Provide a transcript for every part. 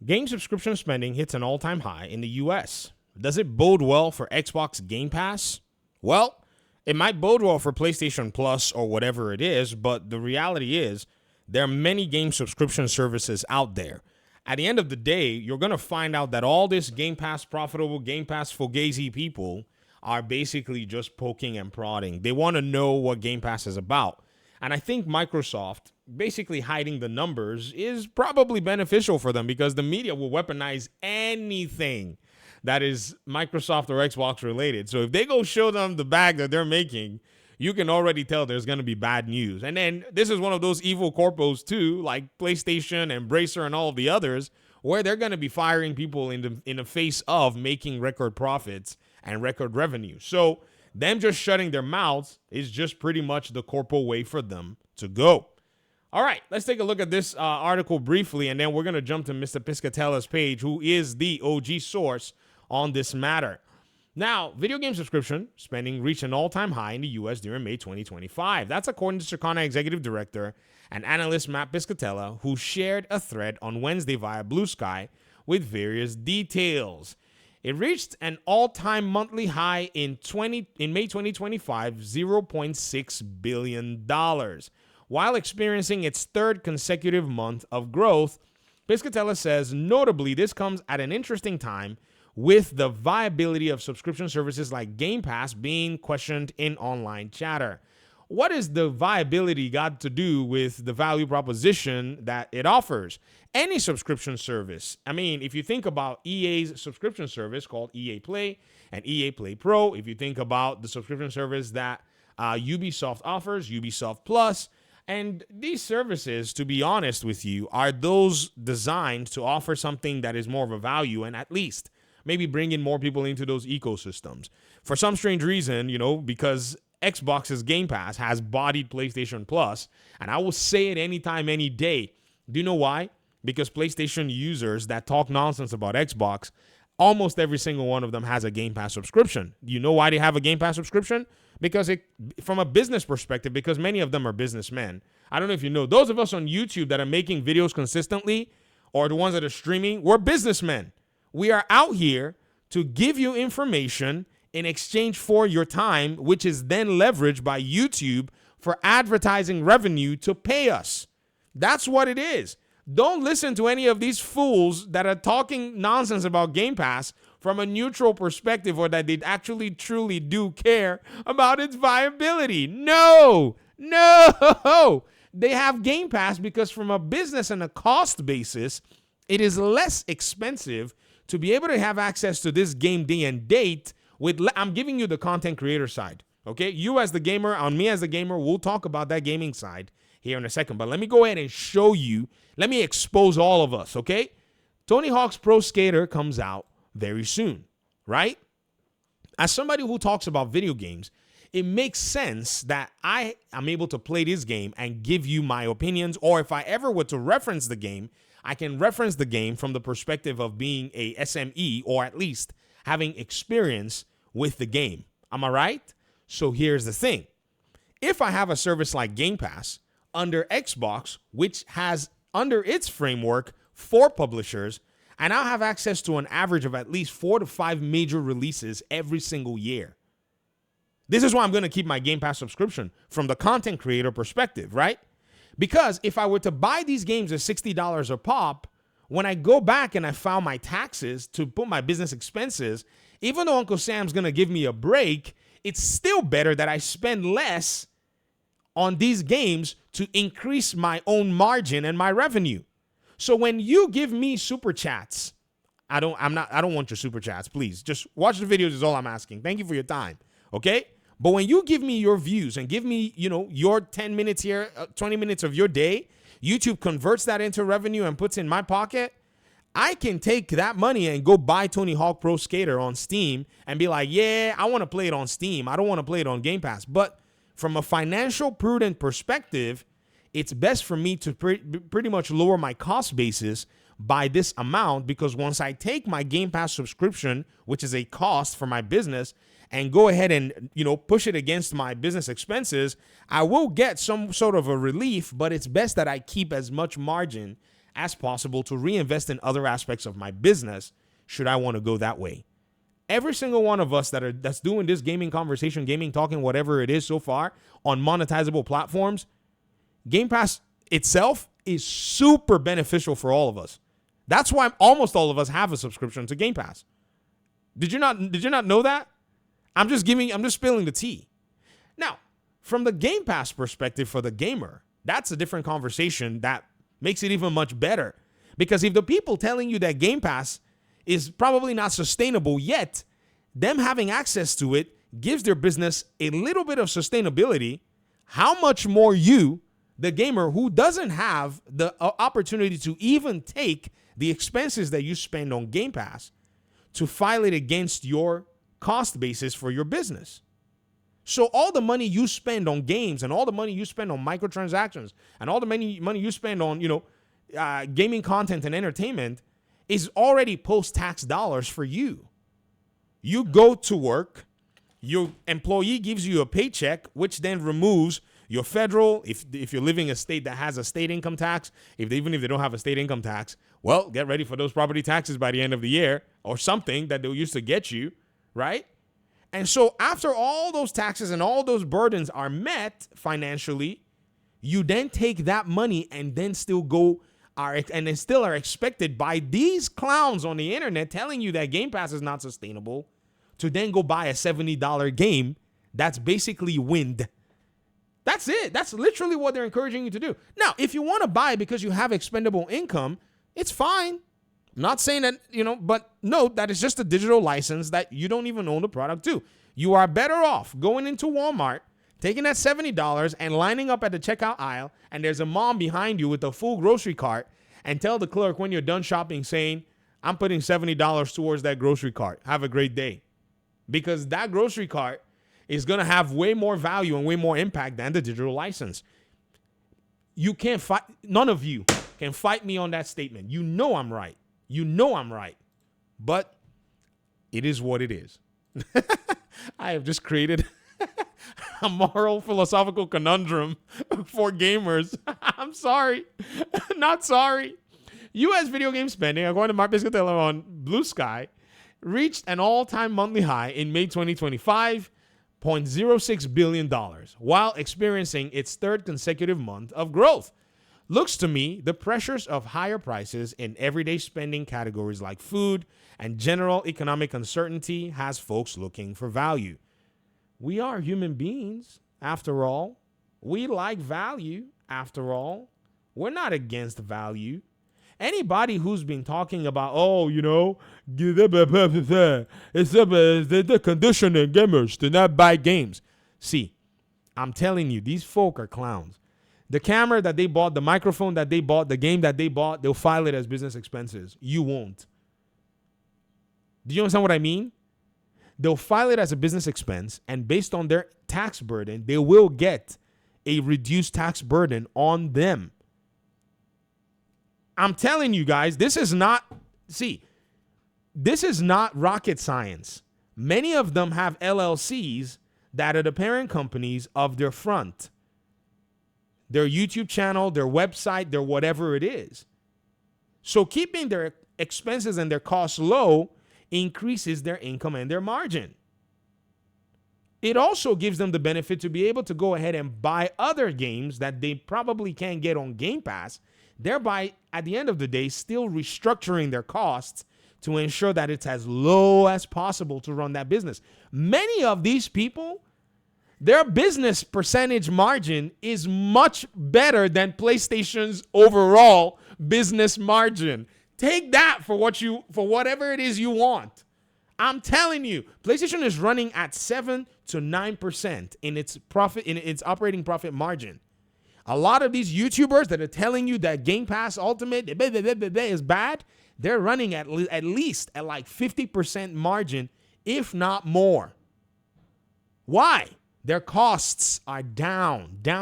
Game subscription spending hits an all-time high in the US. Does it bode well for Xbox Game Pass? Well, it might bode well for PlayStation Plus or whatever it is, but the reality is there are many game subscription services out there. At the end of the day, you're going to find out that all this Game Pass profitable, Game Pass fugazi people are basically just poking and prodding. They want to know what Game Pass is about. And I think Microsoft basically hiding the numbers is probably beneficial for them because the media will weaponize anything that is Microsoft or Xbox related. So if they go show them the bag that they're making, you can already tell there's going to be bad news. And then this is one of those evil corpos too, like PlayStation and Embracer and all of the others, where they're going to be firing people in the face of making record profits and record revenue. So them just shutting their mouths is just pretty much the corpo way for them to go. All right, let's take a look at this article briefly, and then we're going to jump to Mr. Piscatella's page, who is the OG source on this matter. Now, video game subscription spending reached an all-time high in the U.S. during May 2025. That's according to Circana Executive Director and analyst Matt Piscatella, who shared a thread on Wednesday via Blue Sky with various details. It reached an all-time monthly high in May 2025, $0.6 billion. While experiencing its third consecutive month of growth, Piscatella says, notably, this comes at an interesting time with the viability of subscription services like Game Pass being questioned in online chatter. What is the viability got to do with the value proposition that it offers? Any subscription service. I mean, if you think about EA's subscription service called EA Play and EA Play Pro, if you think about the subscription service that Ubisoft offers, Ubisoft Plus, and these services, to be honest with you, are those designed to offer something that is more of a value and at least maybe bring in more people into those ecosystems. For some strange reason, because Xbox's Game Pass has bodied PlayStation Plus, and I will say it anytime, any day. Do you know why? Because PlayStation users that talk nonsense about Xbox, almost every single one of them has a Game Pass subscription. You know why they have a Game Pass subscription? Because from a business perspective, because many of them are businessmen. I don't know if you know, those of us on YouTube that are making videos consistently, or the ones that are streaming, we're businessmen. We are out here to give you information in exchange for your time, which is then leveraged by YouTube for advertising revenue to pay us. That's what it is. Don't listen to any of these fools that are talking nonsense about Game Pass from a neutral perspective, or that they actually truly do care about its viability. No. They have Game Pass because from a business and a cost basis, it is less expensive to be able to have access to this game day and date. I'm giving you the content creator side, okay? You as the gamer, on me as the gamer, we'll talk about that gaming side here in a second. But let me go ahead and show you. Let me expose all of us, okay? Tony Hawk's Pro Skater comes out very soon, right? As somebody who talks about video games, it makes sense that I am able to play this game and give you my opinions, or if I ever were to reference the game, I can reference the game from the perspective of being a SME, or at least having experience with the game. Am I right? So here's the thing. If I have a service like Game Pass under Xbox, which has under its framework 4 publishers, and I'll have access to an average of at least 4 to 5 major releases every single year. This is why I'm going to keep my Game Pass subscription from the content creator perspective, right? Because if I were to buy these games at $60 a pop, when I go back and I file my taxes to put my business expenses, even though Uncle Sam's going to give me a break, it's still better that I spend less on these games to increase my own margin and my revenue. So when you give me super chats, I don't want your super chats, please. Just watch the videos is all I'm asking. Thank you for your time, okay? But when you give me your views and give me, your 10 minutes here, 20 minutes of your day, YouTube converts that into revenue and puts in my pocket. I can take that money and go buy Tony Hawk Pro Skater on Steam and be like, yeah, I want to play it on Steam. I don't want to play it on Game Pass. But from a financial prudent perspective, it's best for me to pretty much lower my cost basis by this amount, because once I take my Game Pass subscription, which is a cost for my business, and go ahead and, push it against my business expenses, I will get some sort of a relief, but it's best that I keep as much margin as possible to reinvest in other aspects of my business should I want to go that way. Every single one of us that's doing this gaming conversation, gaming talking, whatever it is so far on monetizable platforms, Game Pass itself is super beneficial for all of us. That's why almost all of us have a subscription to Game Pass. Did you not know that? I'm just spilling the tea. Now, from the Game Pass perspective for the gamer, that's a different conversation that makes it even much better. Because if the people telling you that Game Pass is probably not sustainable yet, them having access to it gives their business a little bit of sustainability, how much more you, the gamer who doesn't have the opportunity to even take the expenses that you spend on Game Pass to file it against your cost basis for your business. So all the money you spend on games and all the money you spend on microtransactions and all the money you spend on, gaming content and entertainment is already post-tax dollars for you. You go to work, your employee gives you a paycheck, which then removes your federal, if you're living in a state that has a state income tax, even if they don't have a state income tax, well, get ready for those property taxes by the end of the year or something that they used to get you, right? And so after all those taxes and all those burdens are met financially, you then take that money and then still are expected by these clowns on the internet telling you that Game Pass is not sustainable to then go buy a $70 game that's basically wind. That's it. That's literally what they're encouraging you to do. Now, if you want to buy because you have expendable income, it's fine. I'm not saying that, but note that it's just a digital license that you don't even own the product to. You are better off going into Walmart, taking that $70 and lining up at the checkout aisle, and there's a mom behind you with a full grocery cart, and tell the clerk when you're done shopping saying, I'm putting $70 towards that grocery cart. Have a great day. Because that grocery cart is going to have way more value and way more impact than the digital license. You can't fight. None of you can fight me on that statement. You know I'm right. But it is what it is. I have just created a moral philosophical conundrum for gamers. I'm sorry. Not sorry. U.S. video game spending, according to Mark Piscatello on Blue Sky, reached an all-time monthly high in May 2025, $0.06 billion, while experiencing its third consecutive month of growth. Looks to me, the pressures of higher prices in everyday spending categories like food and general economic uncertainty has folks looking for value. We are human beings, after all. We like value, after all. We're not against value. Anybody who's been talking about, it's the conditioning gamers to not buy games. See, I'm telling you, these folk are clowns. The camera that they bought, the microphone that they bought, the game that they bought, they'll file it as business expenses. You won't. Do you understand what I mean? They'll file it as a business expense, and based on their tax burden, they will get a reduced tax burden on them. I'm telling you guys, this is not rocket science. Many of them have LLCs that are the parent companies of their front. Their YouTube channel, their website, their whatever it is. So keeping their expenses and their costs low increases their income and their margin. It also gives them the benefit to be able to go ahead and buy other games that they probably can't get on Game Pass, thereby, at the end of the day, still restructuring their costs to ensure that it's as low as possible to run that business. Many of these people, their business percentage margin is much better than PlayStation's overall business margin. Take that for whatever it is you want. I'm telling you, PlayStation is running at 7 to 9% in its operating profit margin. A lot of these YouTubers that are telling you that Game Pass Ultimate is bad, they're running at least at like 50% margin, if not more. Why? Their costs are down. They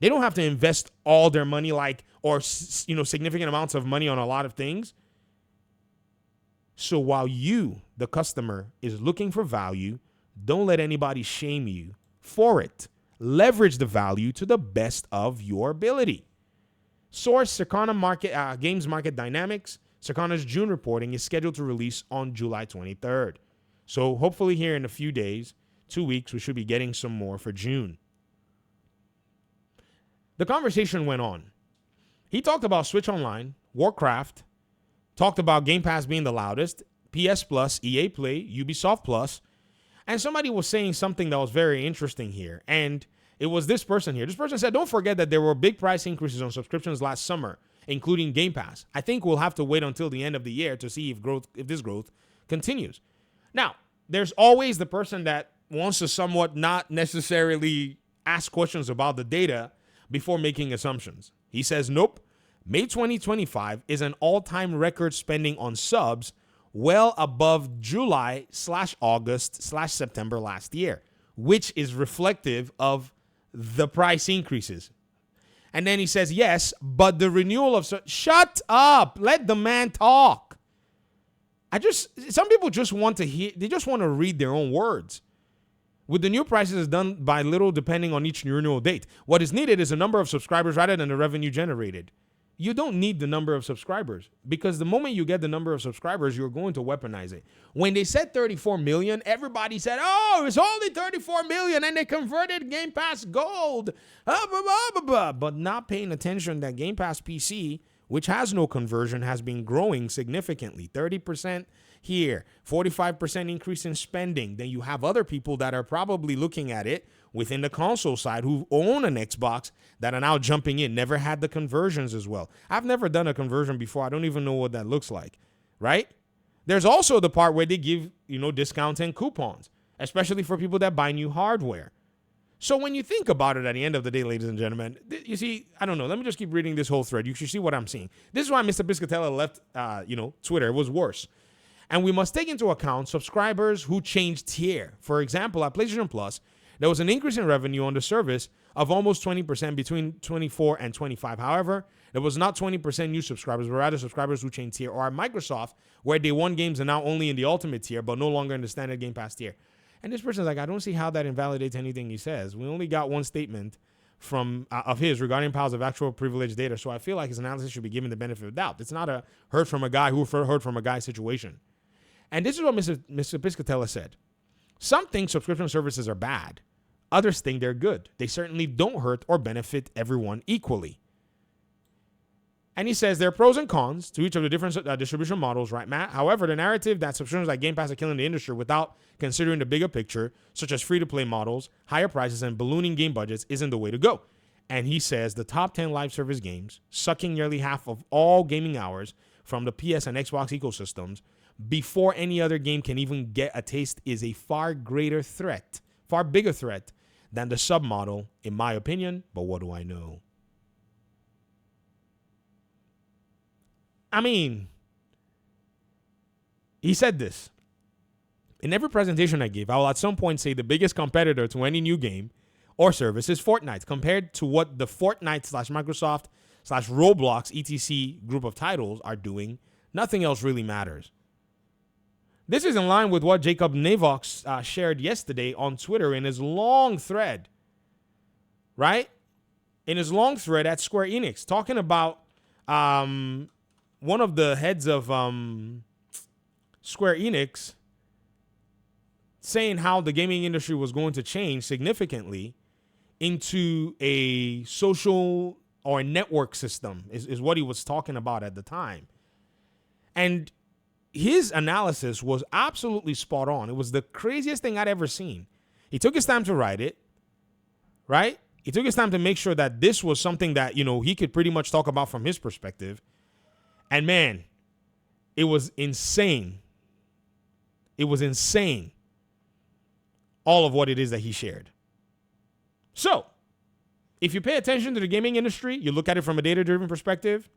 don't have to invest all their money significant amounts of money on a lot of things. So while you, the customer, is looking for value, don't let anybody shame you for it. Leverage the value to the best of your ability. Source Games Market Dynamics. Circana's June reporting is scheduled to release on July 23rd. So hopefully here in a few days, 2 weeks, we should be getting some more for June. The conversation went on. He talked about Switch Online, Warcraft, talked about Game Pass being the loudest, PS Plus, EA Play, Ubisoft Plus, and somebody was saying something that was very interesting here. And it was this person here. This person said, don't forget that there were big price increases on subscriptions last summer, including Game Pass. I think we'll have to wait until the end of the year to see if this growth continues. Now, there's always the person that wants to somewhat not necessarily ask questions about the data before making assumptions. He says, nope, May 2025 is an all-time record spending on subs, well above July/August/September last year, which is reflective of the price increases. And then he says, yes, but the renewal of... Shut up. Let the man talk. Some people just want to hear, they just want to read their own words. With the new prices, is done by little depending on each renewal date. What is needed is a number of subscribers rather than the revenue generated. You don't need the number of subscribers because the moment you get the number of subscribers, you're going to weaponize it. When they said 34 million, everybody said, oh, it's only 34 million and they converted Game Pass Gold. But not paying attention that Game Pass PC, which has no conversion, has been growing significantly. 30% here, 45% increase in spending. Then you have other people that are probably looking at it within the console side who own an Xbox that are now jumping in, never had the conversions as well. I've never done a conversion before. I don't even know what that looks like, right? There's also the part where they give, discounts and coupons, especially for people that buy new hardware. So when you think about it at the end of the day, ladies and gentlemen, you see, I don't know. Let me just keep reading this whole thread. You should see what I'm seeing. This is why Mr. Piscatella left, Twitter. It was worse. And we must take into account subscribers who changed tier. For example, at PlayStation Plus, there was an increase in revenue on the service of almost 20% between 24 and 25. However, there was not 20% new subscribers, but rather subscribers who changed tier. Or at Microsoft, where Day 1 games are now only in the Ultimate tier, but no longer in the Standard Game Pass tier. And this person's like, I don't see how that invalidates anything he says. We only got one statement from of his regarding piles of actual privileged data, so I feel like his analysis should be given the benefit of the doubt. It's not a heard from a guy who heard from a guy situation. And this is what Mr. Piscatella said. Some think subscription services are bad. Others think they're good. They certainly don't hurt or benefit everyone equally. And he says there are pros and cons to each of the different distribution models, right, Matt? However, the narrative that subscriptions like Game Pass are killing the industry without considering the bigger picture, such as free-to-play models, higher prices, and ballooning game budgets, isn't the way to go. And he says the top 10 live service games, sucking nearly half of all gaming hours from the PS and Xbox ecosystems, before any other game can even get a taste, is a far bigger threat than the sub model, in my opinion. But what do I know? I mean, he said this. In every presentation I give, I will at some point say the biggest competitor to any new game or service is Fortnite. Compared to what the Fortnite/Microsoft/Roblox etc. group of titles are doing, nothing else really matters. This is in line with what Jacob Navox shared yesterday on Twitter in his long thread, right? In his long thread at Square Enix, talking about one of the heads of Square Enix saying how the gaming industry was going to change significantly into a social or a network system is what he was talking about at the time. And his analysis was absolutely spot on. It was the craziest thing I'd ever seen. He took his time to write it, right? He took his time to make sure that this was something that, he could pretty much talk about from his perspective. And man, it was insane. It was insane. All of what it is that he shared. So, if you pay attention to the gaming industry, you look at it from a data-driven perspective,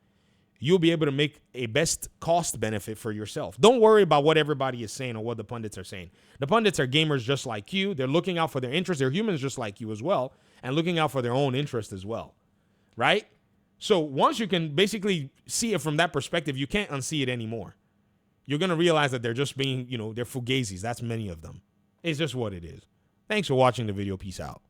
you'll be able to make a best cost benefit for yourself. Don't worry about what everybody is saying or what the pundits are saying. The pundits are gamers just like you. They're looking out for their interests. They're humans just like you as well, and looking out for their own interest as well, right? So once you can basically see it from that perspective, you can't unsee it anymore. You're going to realize that they're just being, they're fugazis. That's many of them. It's just what it is. Thanks for watching the video. Peace out.